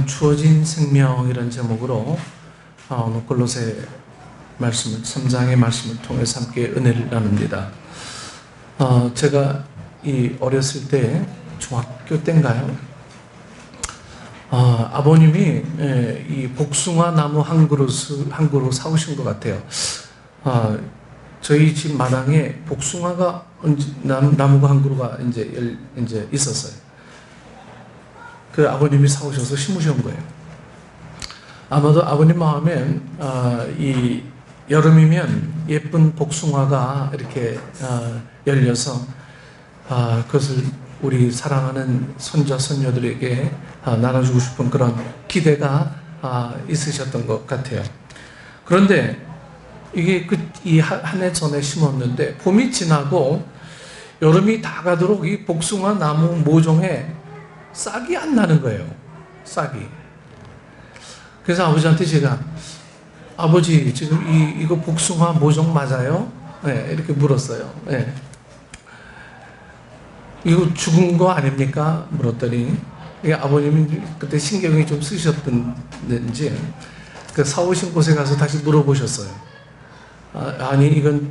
감추어진 생명이라는 제목으로 오늘 골로새 말씀을 3장의 말씀을 통해서 함께 은혜를 나눕니다. 제가 어렸을 때 중학교 때인가요? 아버님이 이 복숭아 나무 한 그루 사오신 것 같아요. 저희 집 마당에 복숭아가 나무가 한 그루가 이제 있었어요. 그 아버님이 사오셔서 심으신 거예요. 아마도 아버님 마음엔 이 여름이면 예쁜 복숭아가 이렇게 열려서 그것을 우리 사랑하는 손자 손녀들에게 나눠주고 싶은 그런 기대가 있으셨던 것 같아요. 그런데 이게 이 한 해 전에 심었는데 봄이 지나고 여름이 다 가도록 이 복숭아 나무 모종에 싹이 안 나는 거예요. 싹이. 그래서 아버지한테 제가 아버지 지금 이거 복숭아 모종 맞아요? 네, 이렇게 물었어요. 네. 이거 죽은 거 아닙니까? 물었더니 아버님이 그때 신경이 좀 쓰셨던지 그 사오신 곳에 가서 다시 물어보셨어요. 아니 이건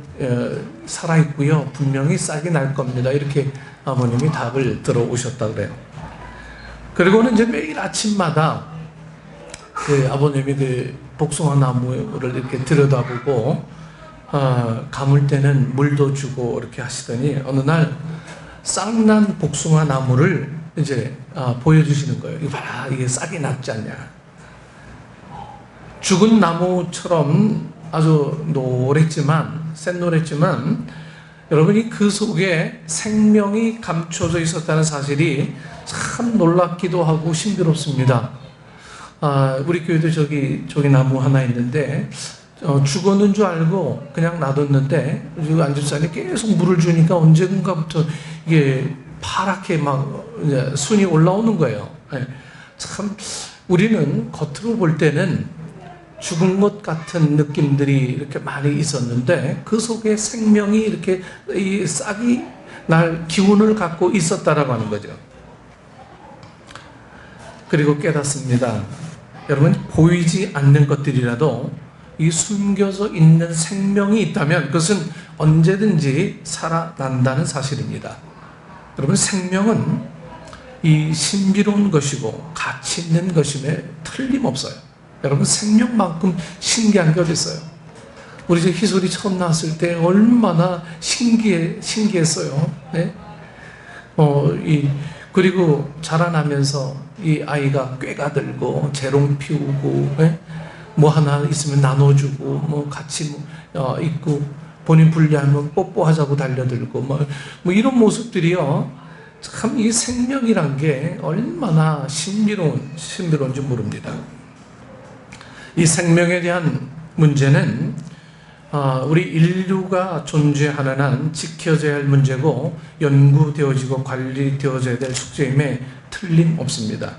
살아있고요. 분명히 싹이 날 겁니다. 이렇게 아버님이 답을 들어오셨다 그래요. 그리고는 이제 매일 아침마다 그 아버님이 그 복숭아 나무를 이렇게 들여다보고 감을 때는 물도 주고 이렇게 하시더니 어느 날 싹난 복숭아 나무를 이제 보여주시는 거예요. 이거 봐라, 이게 싹이 났지 않냐. 죽은 나무처럼 아주 노랬지만 샛노랬지만 여러분이 그 속에 생명이 감춰져 있었다는 사실이 참 놀랍기도 하고 신비롭습니다. 우리 교회도 저기 나무 하나 있는데 죽었는 줄 알고 그냥 놔뒀는데 여기 앉은 사람이 계속 물을 주니까 언젠가부터 이게 파랗게 막 이제 순이 올라오는 거예요. 참 우리는 겉으로 볼 때는 죽은 것 같은 느낌들이 이렇게 많이 있었는데 그 속에 생명이 이렇게 이 싹이 날 기운을 갖고 있었다라고 하는 거죠. 그리고 깨닫습니다. 여러분, 보이지 않는 것들이라도 이 숨겨져 있는 생명이 있다면 그것은 언제든지 살아난다는 사실입니다. 여러분, 생명은 이 신비로운 것이고 가치 있는 것임에 틀림없어요. 여러분, 생명만큼 신기한 게 어디 있어요? 우리 저 희솔이 처음 나왔을 때 얼마나 신기했어요. 네? 그리고 자라나면서 이 아이가 꾀가 들고 재롱 피우고, 네? 뭐 하나 있으면 나눠주고, 뭐 같이 있고, 본인 불리하면 뽀뽀하자고 달려들고, 뭐 이런 모습들이요. 참 이 생명이란 게 얼마나 신비로운지 모릅니다. 이 생명에 대한 문제는 우리 인류가 존재하는 한 지켜져야 할 문제고 연구되어지고 관리되어져야 될 숙제임에 틀림없습니다.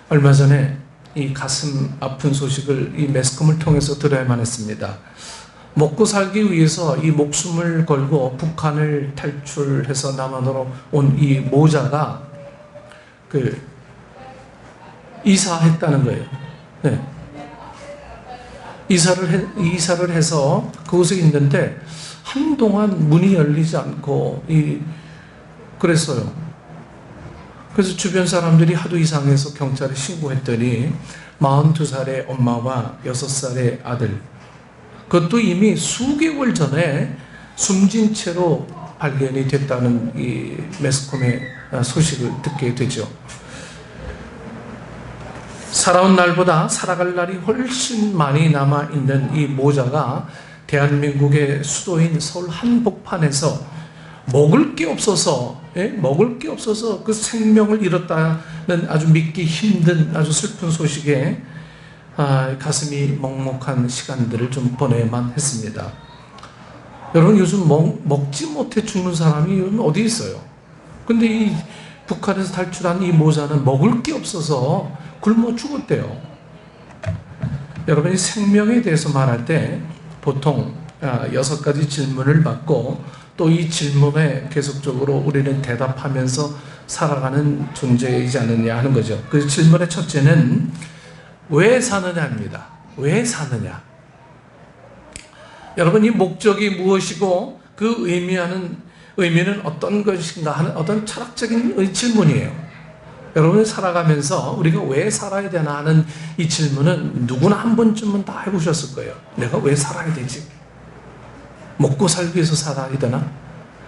얼마 전에 이 가슴 아픈 소식을 이 매스컴을 통해서 들어야만 했습니다. 먹고 살기 위해서 이 목숨을 걸고 북한을 탈출해서 남한으로 온 이 모자가 이사했다는 거예요. 네. 이사를 해서 그곳에 있는데 한동안 문이 열리지 않고 그랬어요. 그래서 주변 사람들이 하도 이상해서 경찰에 신고했더니 42살의 엄마와 6살의 아들, 그것도 이미 수개월 전에 숨진 채로 발견이 됐다는 이 매스컴의 소식을 듣게 되죠. 살아온 날보다 살아갈 날이 훨씬 많이 남아있는 이 모자가 대한민국의 수도인 서울 한복판에서 먹을 게 없어서 그 생명을 잃었다는 아주 믿기 힘든 아주 슬픈 소식에 가슴이 먹먹한 시간들을 좀 보내야만 했습니다. 여러분, 요즘 먹지 못해 죽는 사람이 어디 있어요? 근데 이 북한에서 탈출한 이 모자는 먹을 게 없어서 굶어 죽었대요. 여러분이 생명에 대해서 말할 때 보통 6가지 질문을 받고 또 이 질문에 계속적으로 우리는 대답하면서 살아가는 존재이지 않느냐 하는 거죠. 그 질문의 첫째는 왜 사느냐입니다. 왜 사느냐? 여러분, 이 목적이 무엇이고 그 의미는 어떤 것인가 하는 어떤 철학적인 질문이에요. 여러분이 살아가면서 우리가 왜 살아야 되나 하는 이 질문은 누구나 한 번쯤은 다 해보셨을 거예요. 내가 왜 살아야 되지? 먹고 살기 위해서 살아야 되나?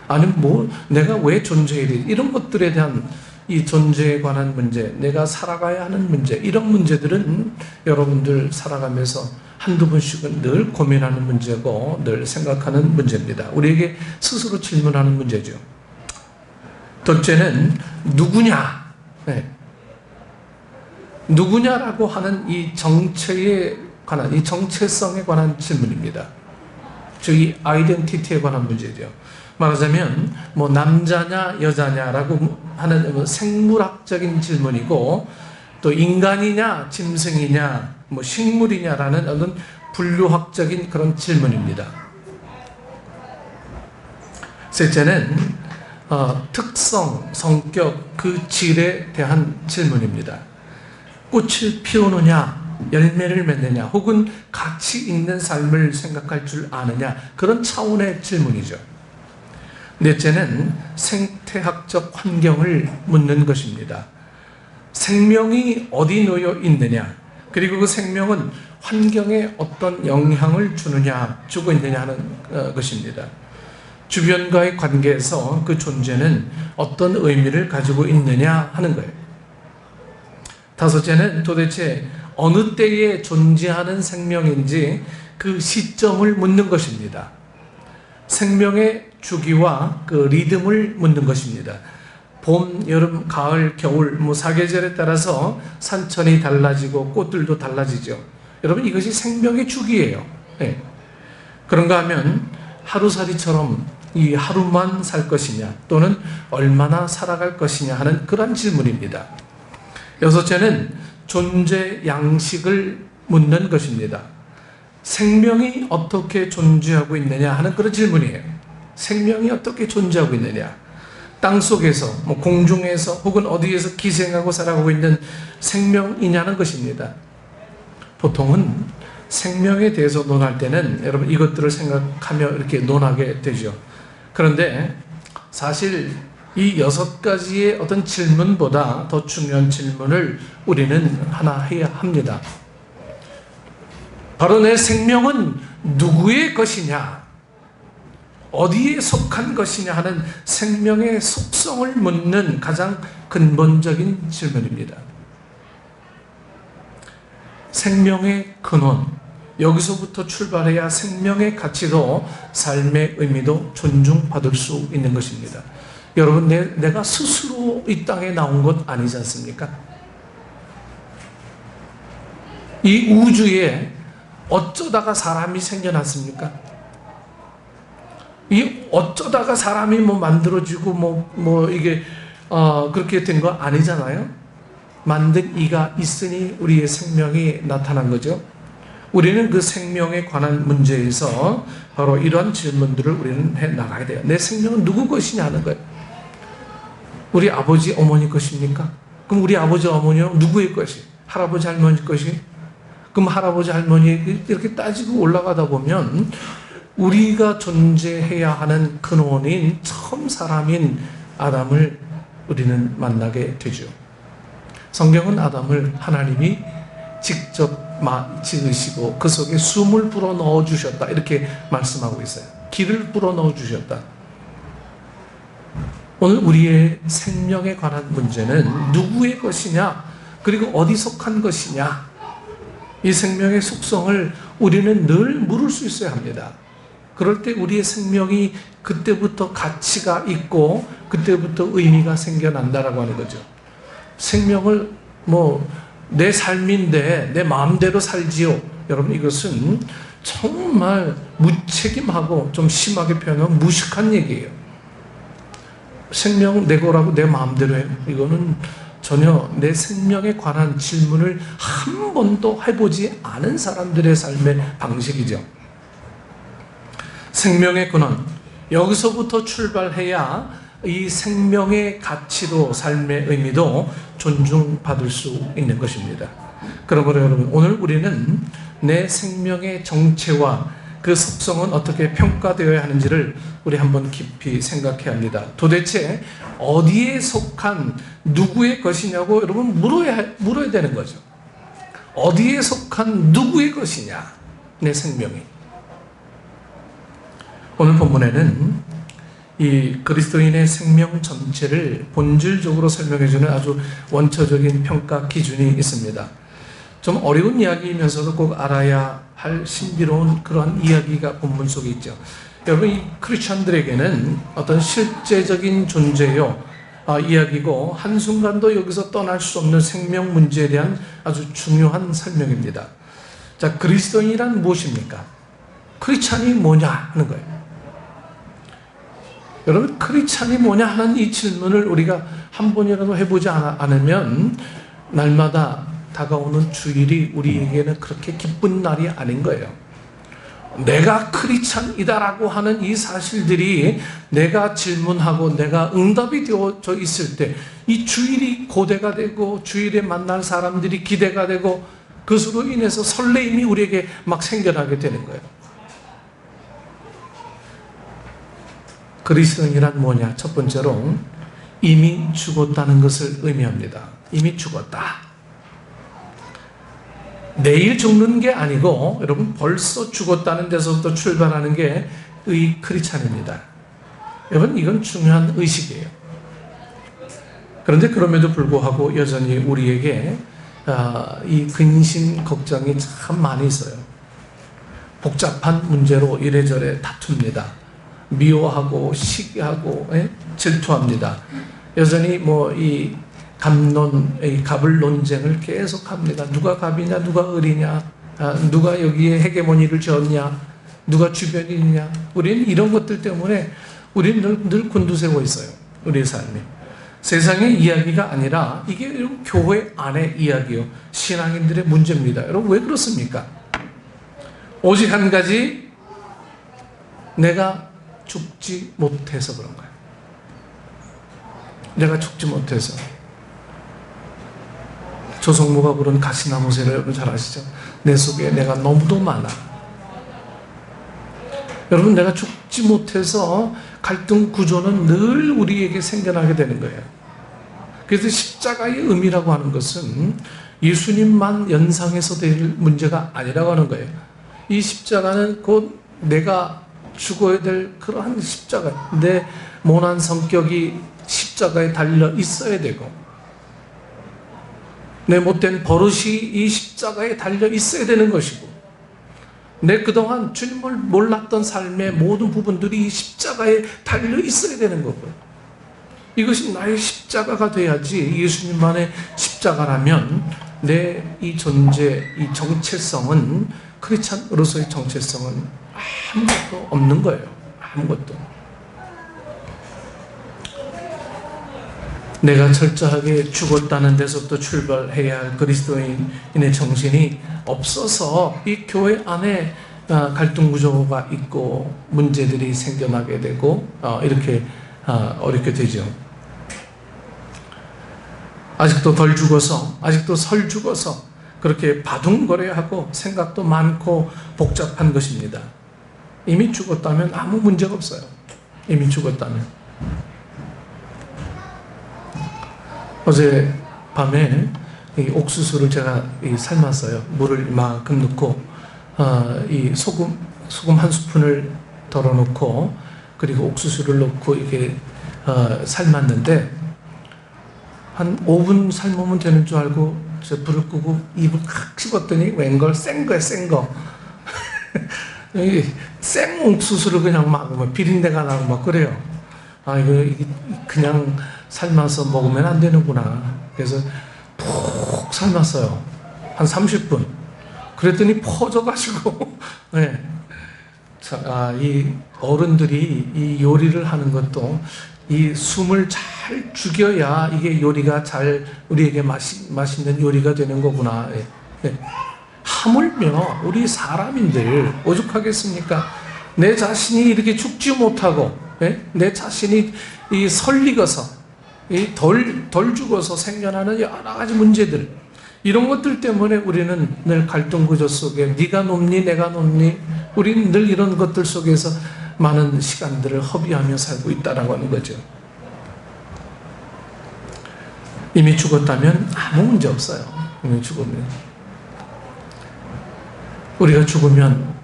아니면 내가 왜 존재해야 되지? 이런 것들에 대한 이 존재에 관한 문제, 내가 살아가야 하는 문제, 이런 문제들은 여러분들 살아가면서 한두 번씩은 늘 고민하는 문제고 늘 생각하는 문제입니다. 우리에게 스스로 질문하는 문제죠. 둘째는 누구냐? 네. 누구냐라고 하는 이 정체에 관한, 이 정체성에 관한 질문입니다. 즉, 이 아이덴티티에 관한 문제죠. 말하자면, 남자냐, 여자냐라고 하는 생물학적인 질문이고, 또 인간이냐, 짐승이냐, 식물이냐라는 어떤 분류학적인 그런 질문입니다. 셋째는 특성, 성격, 그 질에 대한 질문입니다. 꽃을 피우느냐, 열매를 맺느냐, 혹은 가치 있는 삶을 생각할 줄 아느냐, 그런 차원의 질문이죠. 넷째는 생태학적 환경을 묻는 것입니다. 생명이 어디 놓여 있느냐, 그리고 그 생명은 환경에 어떤 영향을 주고 있느냐 하는 것입니다. 주변과의 관계에서 그 존재는 어떤 의미를 가지고 있느냐 하는 거예요. 다섯째는 도대체 어느 때에 존재하는 생명인지 그 시점을 묻는 것입니다. 생명의 주기와 그 리듬을 묻는 것입니다. 봄, 여름, 가을, 겨울, 사계절에 따라서 산천이 달라지고 꽃들도 달라지죠. 여러분, 이것이 생명의 주기예요. 네. 그런가 하면 하루살이처럼 이 하루만 살 것이냐, 또는 얼마나 살아갈 것이냐 하는 그런 질문입니다. 여섯째는 존재 양식을 묻는 것입니다. 생명이 어떻게 존재하고 있느냐 하는 그런 질문이에요. 생명이 어떻게 존재하고 있느냐. 땅속에서, 공중에서, 혹은 어디에서 기생하고 살아가고 있는 생명이냐는 것입니다. 보통은 생명에 대해서 논할 때는 여러분 이것들을 생각하며 이렇게 논하게 되죠. 그런데 사실 이 6가지의 어떤 질문보다 더 중요한 질문을 우리는 하나 해야 합니다. 바로 내 생명은 누구의 것이냐, 어디에 속한 것이냐 하는 생명의 속성을 묻는 가장 근본적인 질문입니다. 생명의 근원, 여기서부터 출발해야 생명의 가치도 삶의 의미도 존중받을 수 있는 것입니다. 여러분, 내가 스스로 이 땅에 나온 것 아니지 않습니까? 이 우주에 어쩌다가 사람이 생겨났습니까? 이 어쩌다가 사람이 만들어지고 이게 그렇게 된 거 아니잖아요. 만든 이가 있으니 우리의 생명이 나타난 거죠. 우리는 그 생명에 관한 문제에서 바로 이러한 질문들을 우리는 해 나가야 돼요. 내 생명은 누구 것이냐 하는 거예요. 우리 아버지 어머니 것입니까? 그럼 우리 아버지 어머니는 누구의 것이? 할아버지 할머니 것이? 그럼 할아버지 할머니 이렇게 따지고 올라가다 보면 우리가 존재해야 하는 근원인 처음 사람인 아담을 우리는 만나게 되죠. 성경은 아담을 하나님이 직접 지으시고 그 속에 숨을 불어 넣어 주셨다, 이렇게 말씀하고 있어요. 기를 불어 넣어 주셨다. 오늘 우리의 생명에 관한 문제는 누구의 것이냐, 그리고 어디 속한 것이냐, 이 생명의 속성을 우리는 늘 물을 수 있어야 합니다. 그럴 때 우리의 생명이 그때부터 가치가 있고 그때부터 의미가 생겨난다라고 하는 거죠. 생명을 내 삶인데 내 마음대로 살지요. 여러분, 이것은 정말 무책임하고 좀 심하게 표현하면 무식한 얘기예요. 생명은 내 거라고 내 마음대로 해요. 이거는 전혀 내 생명에 관한 질문을 한 번도 해보지 않은 사람들의 삶의 방식이죠. 생명의 근원, 여기서부터 출발해야 이 생명의 가치도 삶의 의미도 존중받을 수 있는 것입니다. 그러므로 여러분, 오늘 우리는 내 생명의 정체와 그 속성은 어떻게 평가되어야 하는지를 우리 한번 깊이 생각해야 합니다. 도대체 어디에 속한 누구의 것이냐고 여러분 물어야 되는 거죠. 어디에 속한 누구의 것이냐, 내 생명이. 오늘 본문에는 이 그리스도인의 생명 전체를 본질적으로 설명해주는 아주 원초적인 평가 기준이 있습니다. 좀 어려운 이야기이면서도 꼭 알아야 할 신비로운 그러한 이야기가 본문 속에 있죠. 여러분, 이 크리스천들에게는 어떤 실제적인 존재요 이야기고, 한순간도 여기서 떠날 수 없는 생명 문제에 대한 아주 중요한 설명입니다. 자, 그리스도인이란 무엇입니까? 크리스천이 뭐냐 하는 거예요. 여러분, 크리스천이 뭐냐 하는 이 질문을 우리가 한 번이라도 해보지 않으면 날마다 다가오는 주일이 우리에게는 그렇게 기쁜 날이 아닌 거예요. 내가 크리스천이다라고 하는 이 사실들이 내가 질문하고 내가 응답이 되어져 있을 때 이 주일이 고대가 되고 주일에 만날 사람들이 기대가 되고 그것으로 인해서 설레임이 우리에게 막 생겨나게 되는 거예요. 그리스도인이란 뭐냐? 첫 번째로 이미 죽었다는 것을 의미합니다. 이미 죽었다. 내일 죽는 게 아니고 여러분, 벌써 죽었다는 데서부터 출발하는 게 의 크리스찬입니다. 여러분, 이건 중요한 의식이에요. 그런데 그럼에도 불구하고 여전히 우리에게 이 근심 걱정이 참 많이 있어요. 복잡한 문제로 이래저래 다툽니다. 미워하고 시기하고 질투합니다. 여전히 이 갑론, 갑을 논쟁을 계속합니다. 누가 갑이냐, 누가 을이냐, 누가 여기에 헤게모니를 졌냐, 누가 주변이냐. 우리는 이런 것들 때문에 우리는 늘 곤두세워 있어요. 우리의 삶이. 세상의 이야기가 아니라 이게 교회 안의 이야기요, 신앙인들의 문제입니다. 여러분, 왜 그렇습니까? 오직 한 가지, 내가 죽지 못해서 그런 거예요. 내가 죽지 못해서. 조성모가 부른 가시나무새를 여러분 잘 아시죠? 내 속에 내가 너무도 많아. 여러분, 내가 죽지 못해서 갈등 구조는 늘 우리에게 생겨나게 되는 거예요. 그래서 십자가의 의미라고 하는 것은 예수님만 연상해서 될 문제가 아니라고 하는 거예요. 이 십자가는 곧 내가 죽어야 될 그러한 십자가, 내 모난 성격이 십자가에 달려 있어야 되고, 내 못된 버릇이 이 십자가에 달려 있어야 되는 것이고, 내 그동안 주님을 몰랐던 삶의 모든 부분들이 이 십자가에 달려 있어야 되는 거고요. 이것이 나의 십자가가 돼야지. 예수님만의 십자가라면 내 이 존재, 이 정체성은, 크리스찬으로서의 정체성은 아무것도 없는 거예요. 아무것도. 내가 철저하게 죽었다는 데서부터 출발해야 할 그리스도인의 정신이 없어서 이 교회 안에 갈등 구조가 있고 문제들이 생겨나게 되고 이렇게 어렵게 되죠. 아직도 덜 죽어서, 아직도 설 죽어서 그렇게 바둥거려하고 생각도 많고 복잡한 것입니다. 이미 죽었다면 아무 문제가 없어요. 이미 죽었다면. 어제 밤에 이 옥수수를 제가 삶았어요. 물을 이만큼 넣고 이 소금 한 스푼을 덜어놓고 그리고 옥수수를 넣고 이렇게 삶았는데 한 5분 삶으면 되는 줄 알고 저 불을 끄고 입을 칵 씹었더니 웬걸 센 거야, 센 거. 생 옥수수를 그냥 막 비린내가 나고 막 그래요. 아, 이거 그냥 삶아서 먹으면 안 되는구나. 그래서 푹 삶았어요. 한 30분. 그랬더니 퍼져가지고, 네. 이 어른들이 이 요리를 하는 것도 이 숨을 잘 죽여야 이게 요리가 잘 우리에게 맛있는 요리가 되는 거구나. 네. 하물며 우리 사람인들 오죽하겠습니까? 내 자신이 이렇게 죽지 못하고 예? 내 자신이 이 설익어서 덜 죽어서 생겨나는 여러 가지 문제들, 이런 것들 때문에 우리는 늘 갈등 구조 속에 네가 높니 내가 높니, 우리는 늘 이런 것들 속에서 많은 시간들을 허비하며 살고 있다라고 하는 거죠. 이미 죽었다면 아무 문제 없어요. 이미 죽으면. 우리가 죽으면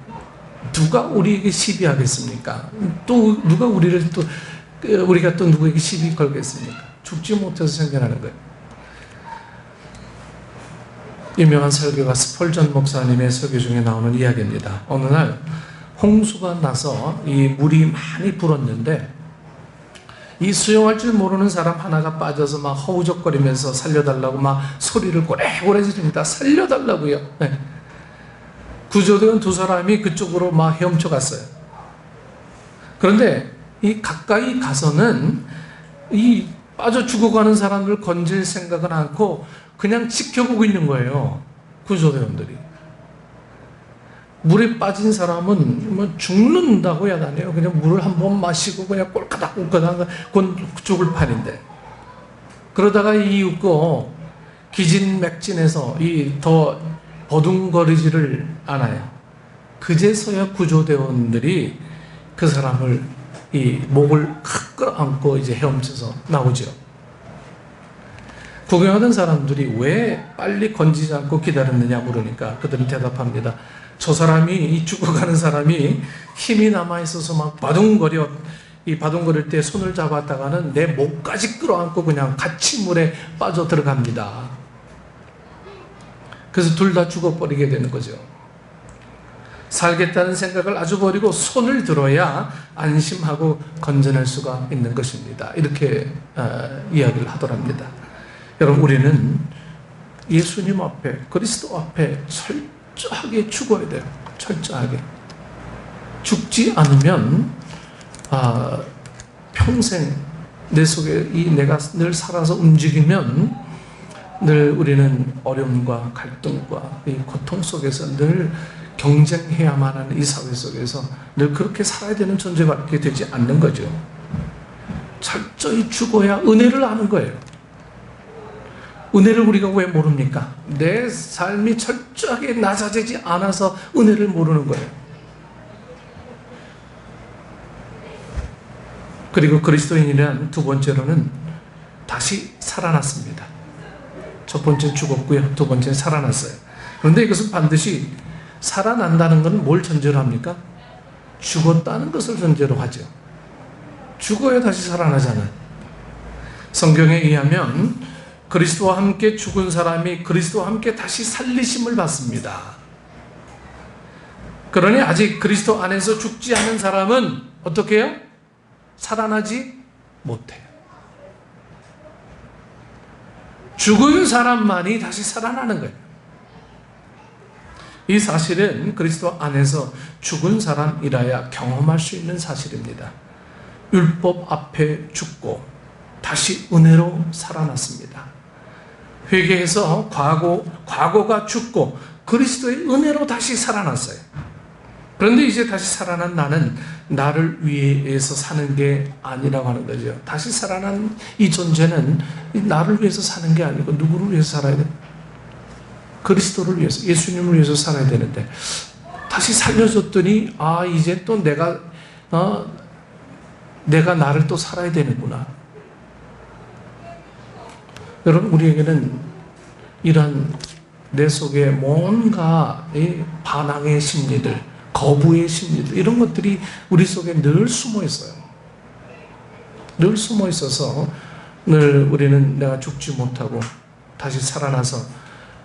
누가 우리에게 시비하겠습니까? 또 누가 우리가 또 누구에게 시비 걸겠습니까? 죽지 못해서 생겨나는 거예요. 유명한 설교가 스펄전 목사님의 설교 중에 나오는 이야기입니다. 어느 날 홍수가 나서 이 물이 많이 불었는데 이 수영할 줄 모르는 사람 하나가 빠져서 막 허우적거리면서 살려달라고 막 소리를 고래고래 지릅니다. 살려달라고요. 네. 구조대원 두 사람이 그쪽으로 막 헤엄쳐 갔어요. 그런데 이 가까이 가서는 이 빠져 죽어가는 사람들 건질 생각은 않고 그냥 지켜보고 있는 거예요. 구조대원들이. 물에 빠진 사람은 뭐 죽는다고 해야 하네요. 그냥 물을 한 번 마시고 그냥 꼴까닥 그건 죽을 판인데. 그러다가 이윽고 기진맥진해서 더 버둥거리지를 않아요. 그제서야 구조대원들이 그 사람을 이 목을 끌어안고 이제 헤엄쳐서 나오죠. 구경하던 사람들이 왜 빨리 건지지 않고 기다렸느냐 물으니까 그들은 대답합니다. 저 사람이, 이 죽어가는 사람이 힘이 남아있어서 막 바둥거릴 때 손을 잡았다가는 내 목까지 끌어안고 그냥 같이 물에 빠져 들어갑니다. 그래서 둘 다 죽어버리게 되는 거죠. 살겠다는 생각을 아주 버리고 손을 들어야 안심하고 건져낼 수가 있는 것입니다. 이렇게 이야기를 하더랍니다. 여러분, 우리는 예수님 앞에, 그리스도 앞에 철저하게 죽어야 돼요. 철저하게. 죽지 않으면 평생 내 속에 내가 늘 살아서 움직이면 늘 우리는 어려움과 갈등과 이 고통 속에서 늘 경쟁해야만 하는 이 사회 속에서 늘 그렇게 살아야 되는 존재밖에 되지 않는 거죠. 철저히 죽어야 은혜를 아는 거예요. 은혜를 우리가 왜 모릅니까? 내 삶이 철저하게 낮아지지 않아서 은혜를 모르는 거예요. 그리고 그리스도인이란 두 번째로는 다시 살아났습니다. 첫 번째는 죽었고요. 두 번째는 살아났어요. 그런데 이것은 반드시 살아난다는 것은 뭘 전제로 합니까? 죽었다는 것을 전제로 하죠. 죽어야 다시 살아나잖아요. 성경에 의하면 그리스도와 함께 죽은 사람이 그리스도와 함께 다시 살리심을 받습니다. 그러니 아직 그리스도 안에서 죽지 않은 사람은 어떻게 해요? 살아나지 못해요. 죽은 사람만이 다시 살아나는 거예요. 이 사실은 그리스도 안에서 죽은 사람이라야 경험할 수 있는 사실입니다. 율법 앞에 죽고 다시 은혜로 살아났습니다. 회개해서 과거가 죽고 그리스도의 은혜로 다시 살아났어요. 그런데 이제 다시 살아난 나는 나를 위해서 사는 게 아니라고 하는 거죠. 다시 살아난 이 존재는 나를 위해서 사는 게 아니고 누구를 위해서 살아야 돼? 그리스도를 위해서, 예수님을 위해서 살아야 되는데 다시 살려줬더니 이제 또 내가 나를 또 살아야 되는구나. 여러분, 우리에게는 이런 내 속에 뭔가 반항의 심리들, 거부의 심리들, 이런 것들이 우리 속에 늘 숨어 있어요. 늘 숨어 있어서 늘 우리는 내가 죽지 못하고 다시 살아나서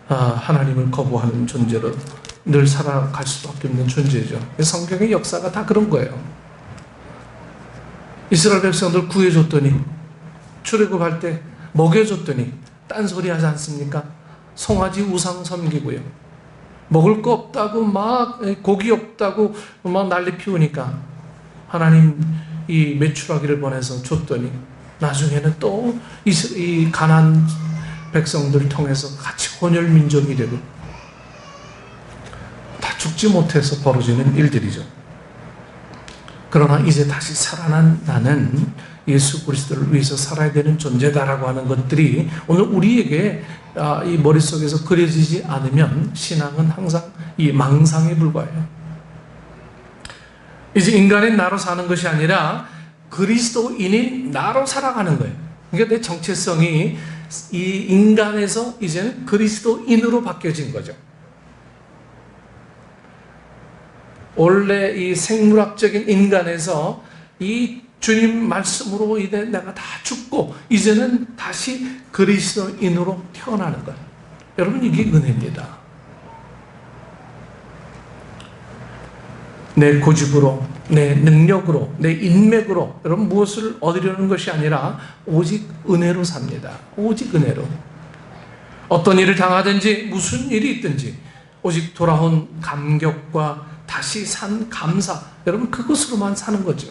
하나님을 거부하는 존재로 늘 살아갈 수밖에 없는 존재죠. 성경의 역사가 다 그런 거예요. 이스라엘 백성들 구해줬더니, 출애굽할 때 먹여줬더니 딴소리 하지 않습니까? 송아지 우상 섬기고요. 먹을 거 없다고 막, 고기 없다고 막 난리 피우니까 하나님 이 메추라기를 보내서 줬더니 나중에는 또 이 가나안 백성들 통해서 같이 혼혈 민족이 되고 다 죽지 못해서 벌어지는 일들이죠. 그러나 이제 다시 살아난 나는 예수 그리스도를 위해서 살아야 되는 존재다라고 하는 것들이 오늘 우리에게 이 머릿속에서 그려지지 않으면 신앙은 항상 이 망상에 불과해요. 이제 인간의 나로 사는 것이 아니라 그리스도인인 나로 살아가는 거예요. 그러니까 내 정체성이 이 인간에서 이제는 그리스도인으로 바뀌어진 거죠. 원래 이 생물학적인 인간에서 이 주님 말씀으로 이제 내가 다 죽고 이제는 다시 그리스도인으로 태어나는 거예요. 여러분, 이게 은혜입니다. 내 고집으로, 내 능력으로, 내 인맥으로 여러분 무엇을 얻으려는 것이 아니라 오직 은혜로 삽니다. 오직 은혜로. 어떤 일을 당하든지 무슨 일이 있든지 오직 돌아온 감격과 다시 산 감사, 여러분 그것으로만 사는 거죠.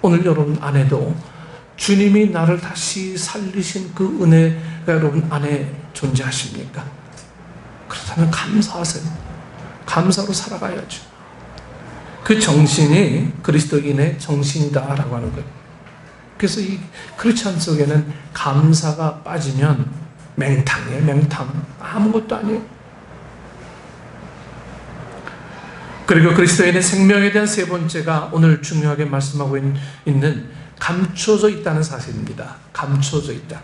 오늘 여러분 안에도 주님이 나를 다시 살리신 그 은혜가 여러분 안에 존재하십니까? 그렇다면 감사하세요. 감사로 살아가야죠. 그 정신이 그리스도인의 정신이다라고 하는 거예요. 그래서 이 크리스찬 속에는 감사가 빠지면 맹탕이에요. 맹탕. 아무것도 아니에요. 그리고 그리스도인의 생명에 대한 세 번째가 오늘 중요하게 말씀하고 있는 감춰져 있다는 사실입니다. 감춰져 있다.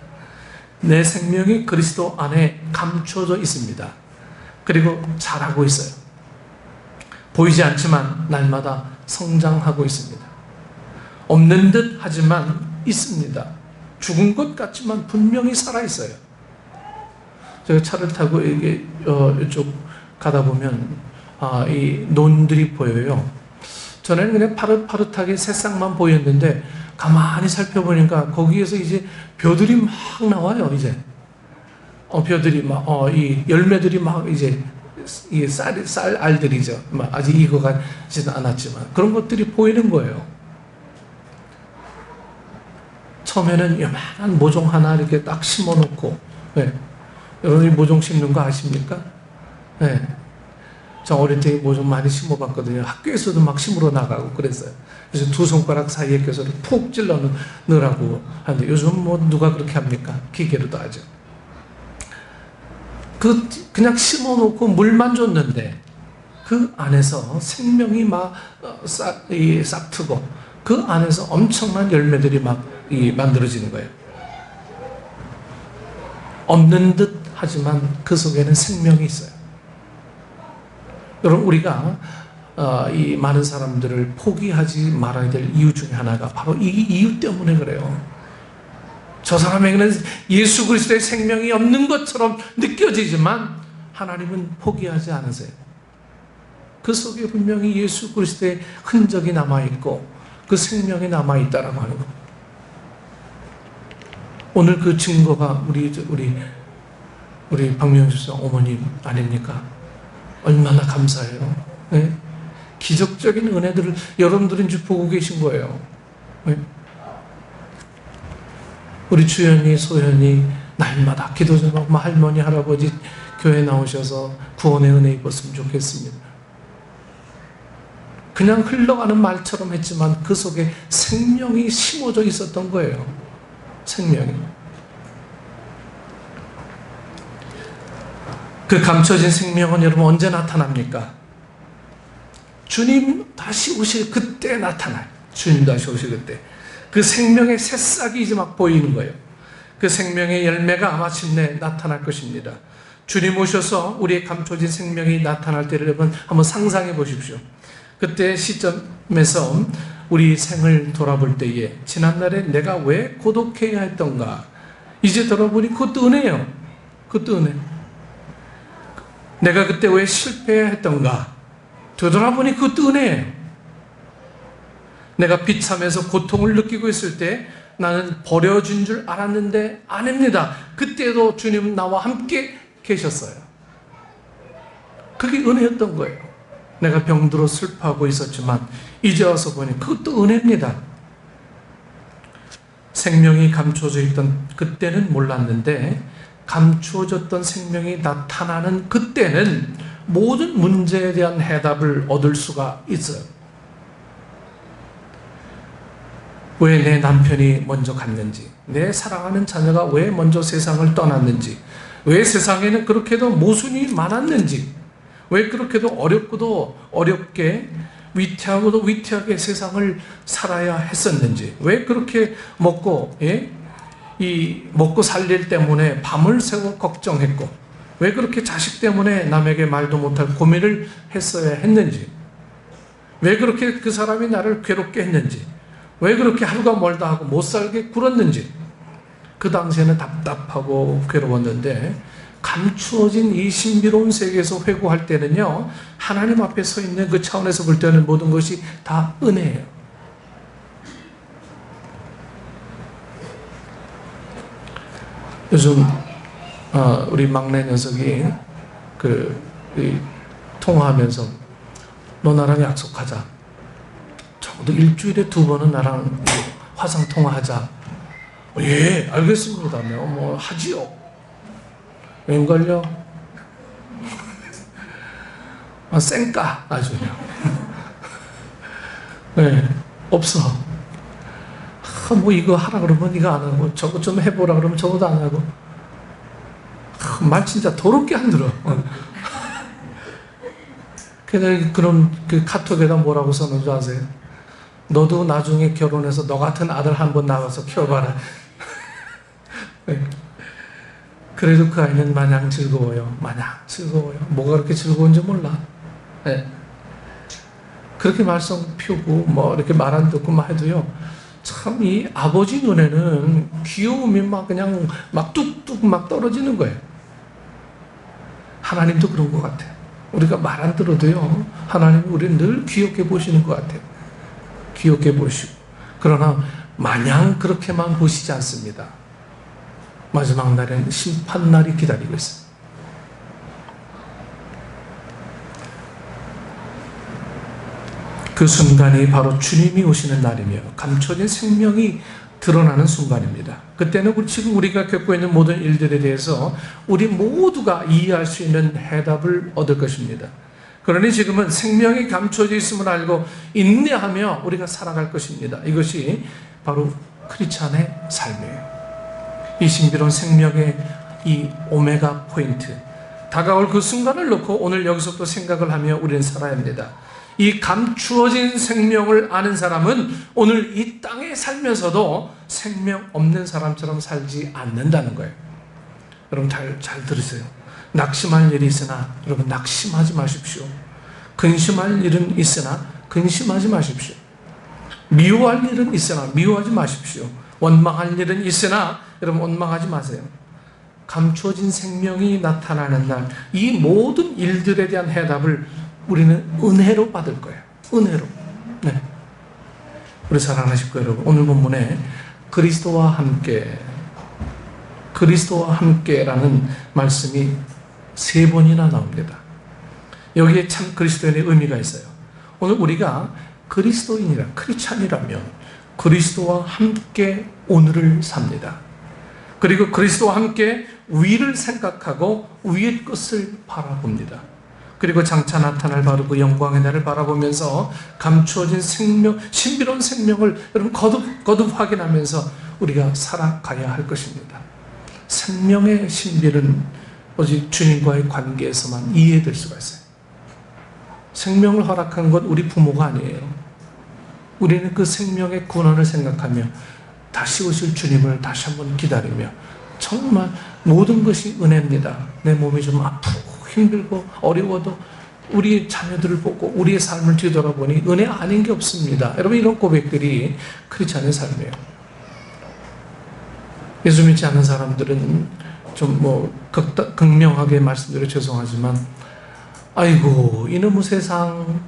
내 생명이 그리스도 안에 감춰져 있습니다. 그리고 자라고 있어요. 보이지 않지만 날마다 성장하고 있습니다. 없는 듯 하지만 있습니다. 죽은 것 같지만 분명히 살아있어요. 제가 차를 타고 이쪽 가다 보면 이 논들이 보여요. 전에는 그냥 파릇파릇하게 새싹만 보였는데 가만히 살펴보니까 거기에서 이제 벼들이 막 나와요. 이제 벼들이 막 이 열매들이 막 이제 이 쌀 알들이죠. 막 아직 익어가지는 않았지만 그런 것들이 보이는 거예요. 처음에는 요만한 모종 하나 이렇게 딱 심어놓고, 네. 여러분이 모종 심는 거 아십니까? 네. 저 어릴 때 모종 많이 심어봤거든요. 학교에서도 막 심으러 나가고 그랬어요. 그래서 두 손가락 사이에 껴서 푹 찔러 넣으라고 하는데 요즘 뭐 누가 그렇게 합니까? 기계로도 하죠. 그냥 심어놓고 물만 줬는데 그 안에서 생명이 막 싹트고 그 안에서 엄청난 열매들이 막 만들어지는 거예요. 없는 듯 하지만 그 속에는 생명이 있어요. 여러분, 우리가 이 많은 사람들을 포기하지 말아야 될 이유 중에 하나가 바로 이 이유 때문에 그래요. 저 사람에게는 예수 그리스도의 생명이 없는 것처럼 느껴지지만 하나님은 포기하지 않으세요. 그 속에 분명히 예수 그리스도의 흔적이 남아있고 그 생명이 남아있다라고 하는 것. 오늘 그 증거가 우리 박명수 어머님 아닙니까? 얼마나 감사해요. 네? 기적적인 은혜들을 여러분들은 지금 보고 계신 거예요. 네? 우리 주연이, 소연이 날마다 기도 좀 하고 할머니, 할아버지 교회 나오셔서 구원의 은혜 입었으면 좋겠습니다. 그냥 흘러가는 말처럼 했지만 그 속에 생명이 심어져 있었던 거예요. 생명이. 그 감춰진 생명은 여러분 언제 나타납니까? 주님 다시 오실 그때 나타나요. 주님 다시 오실 그때. 그 생명의 새싹이 이제 막 보이는 거예요. 그 생명의 열매가 마침내 나타날 것입니다. 주님 오셔서 우리의 감춰진 생명이 나타날 때를 여러분 한번 상상해 보십시오. 그때 시점에서 우리 생을 돌아볼 때에 지난날에 내가 왜 고독해야 했던가 이제 돌아보니 그것도 은혜예요. 그것도 은혜. 내가 그때 왜 실패해야 했던가 되돌아보니 그것도 은혜예요. 내가 비참해서 고통을 느끼고 있을 때 나는 버려진 줄 알았는데 아닙니다. 그때도 주님은 나와 함께 계셨어요. 그게 은혜였던 거예요. 내가 병들어 슬퍼하고 있었지만 이제 와서 보니 그것도 은혜입니다. 생명이 감춰져 있던 그때는 몰랐는데 감추어졌던 생명이 나타나는 그때는 모든 문제에 대한 해답을 얻을 수가 있어요. 왜 내 남편이 먼저 갔는지, 내 사랑하는 자녀가 왜 먼저 세상을 떠났는지, 왜 세상에는 그렇게도 모순이 많았는지, 왜 그렇게도 어렵고도 어렵게, 위태하고도 위태하게 세상을 살아야 했었는지, 왜 그렇게 먹고 살릴 때문에 밤을 새워 걱정했고, 왜 그렇게 자식 때문에 남에게 말도 못할 고민을 했어야 했는지, 왜 그렇게 그 사람이 나를 괴롭게 했는지, 왜 그렇게 하루가 멀다 하고 못 살게 굴었는지, 그 당시에는 답답하고 괴로웠는데, 감추어진 이 신비로운 세계에서 회고할 때는요, 하나님 앞에 서 있는 그 차원에서 볼 때는 모든 것이 다 은혜예요. 요즘 우리 막내 녀석이 통화하면서 너 나랑 약속하자. 적어도 일주일에 2번은 나랑 화상 통화하자. 예, 알겠습니다. 뭐 하지요. 웬걸요? 쌩까 아주. 네, 없어. 뭐 이거 하라 그러면 이거 안 하고, 저거 좀 해보라 그러면 저것도 안 하고. 말 진짜 더럽게 안 들어. 그럼 그 카톡에다 뭐라고 써놓은 줄 아세요? 너도 나중에 결혼해서 너 같은 아들 한번 낳아서 키워봐라. 네. 그래도 그 아이는 마냥 즐거워요. 마냥 즐거워요. 뭐가 그렇게 즐거운지 몰라. 네. 그렇게 말썽 피우고 뭐 이렇게 말 안 듣고 막 해도요, 참 이 아버지 눈에는 귀여움이 막 그냥 막 뚝뚝 막 떨어지는 거예요. 하나님도 그런 것 같아요. 우리가 말 안 들어도요, 하나님이 우리를 늘 귀엽게 보시는 것 같아요. 귀엽게 보시고. 그러나 마냥 그렇게만 보시지 않습니다. 마지막 날에는 심판날이 기다리고 있어요. 그 순간이 바로 주님이 오시는 날이며 감춰진 생명이 드러나는 순간입니다. 그때는 지금 우리가 겪고 있는 모든 일들에 대해서 우리 모두가 이해할 수 있는 해답을 얻을 것입니다. 그러니 지금은 생명이 감춰져 있음을 알고 인내하며 우리가 살아갈 것입니다. 이것이 바로 크리스찬의 삶이에요. 이 신비로운 생명의 이 오메가 포인트, 다가올 그 순간을 놓고 오늘 여기서부터 생각을 하며 우리는 살아야 합니다. 이 감추어진 생명을 아는 사람은 오늘 이 땅에 살면서도 생명 없는 사람처럼 살지 않는다는 거예요. 여러분 잘 들으세요. 낙심할 일이 있으나 여러분 낙심하지 마십시오. 근심할 일은 있으나 근심하지 마십시오. 미워할 일은 있으나 미워하지 마십시오. 원망할 일은 있으나 여러분 원망하지 마세요. 감추어진 생명이 나타나는 날, 이 모든 일들에 대한 해답을 우리는 은혜로 받을 거예요. 은혜로. 네. 우리 사랑하실 거예요, 여러분. 오늘 본문에 그리스도와 함께라는 말씀이 3번이나 나옵니다. 여기에 참 그리스도인의 의미가 있어요. 오늘 우리가 그리스도인이라, 크리스찬이라면 그리스도와 함께 오늘을 삽니다. 그리고 그리스도와 함께 위를 생각하고 위의 것을 바라봅니다. 그리고 장차 나타날 바로 그 영광의 날을 바라보면서 감추어진 생명, 신비로운 생명을 여러분 거듭 확인하면서 우리가 살아가야 할 것입니다. 생명의 신비는 오직 주님과의 관계에서만 이해될 수가 있어요. 생명을 허락한 건 우리 부모가 아니에요. 우리는 그 생명의 군원을 생각하며 다시 오실 주님을 다시 한번 기다리며, 정말 모든 것이 은혜입니다. 내 몸이 좀 아프고 힘들고 어려워도 우리 자녀들을 보고 우리의 삶을 뒤돌아보니 은혜 아닌 게 없습니다. 여러분, 이런 고백들이 크리스찬의 삶이에요. 예수 믿지 않는 사람들은 좀 극명하게 말씀드려 죄송하지만, 아이고 이놈의 세상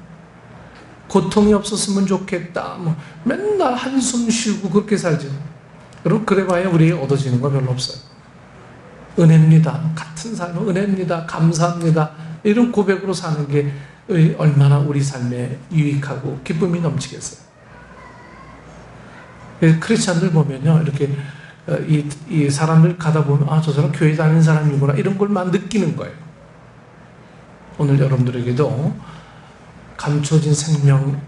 고통이 없었으면 좋겠다, 맨날 한숨 쉬고 그렇게 살죠. 여러분, 그래봐야 우리에게 얻어지는 거 별로 없어요. 은혜입니다. 같은 삶은 은혜입니다. 감사합니다. 이런 고백으로 사는 게 얼마나 우리 삶에 유익하고 기쁨이 넘치겠어요. 크리스찬들 보면요, 이렇게 이 사람들 가다 보면 저 사람 교회 다니는 사람이구나, 이런 걸만 느끼는 거예요. 오늘 여러분들에게도 감춰진 생명,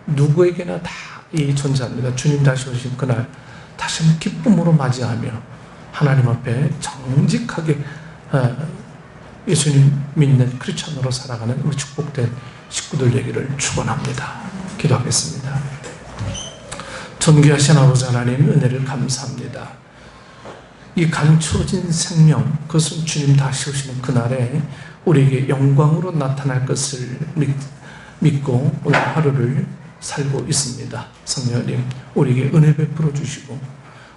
누구에게나 다 이 존재합니다. 주님 다시 오신 그날 다시 한번 기쁨으로 맞이하며 하나님 앞에 정직하게 예수님 믿는 크리스천으로 살아가는 우리 축복된 식구들 되기를 축원합니다. 기도하겠습니다. 존귀하신 아버지 하나님, 은혜를 감사합니다. 이 감추어진 생명, 그것은 주님 다시 오시는 그날에 우리에게 영광으로 나타날 것을 믿고 오늘 하루를 살고 있습니다. 성령님, 우리에게 은혜 베풀어 주시고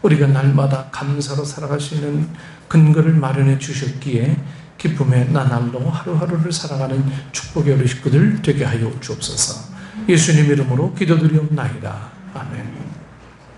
우리가 날마다 감사로 살아갈 수 있는 근거를 마련해 주셨기에 기쁨의 나날로 하루하루를 살아가는 축복의 우리 식구들 되게 하여 주옵소서. 예수님 이름으로 기도드리옵나이다. 아멘.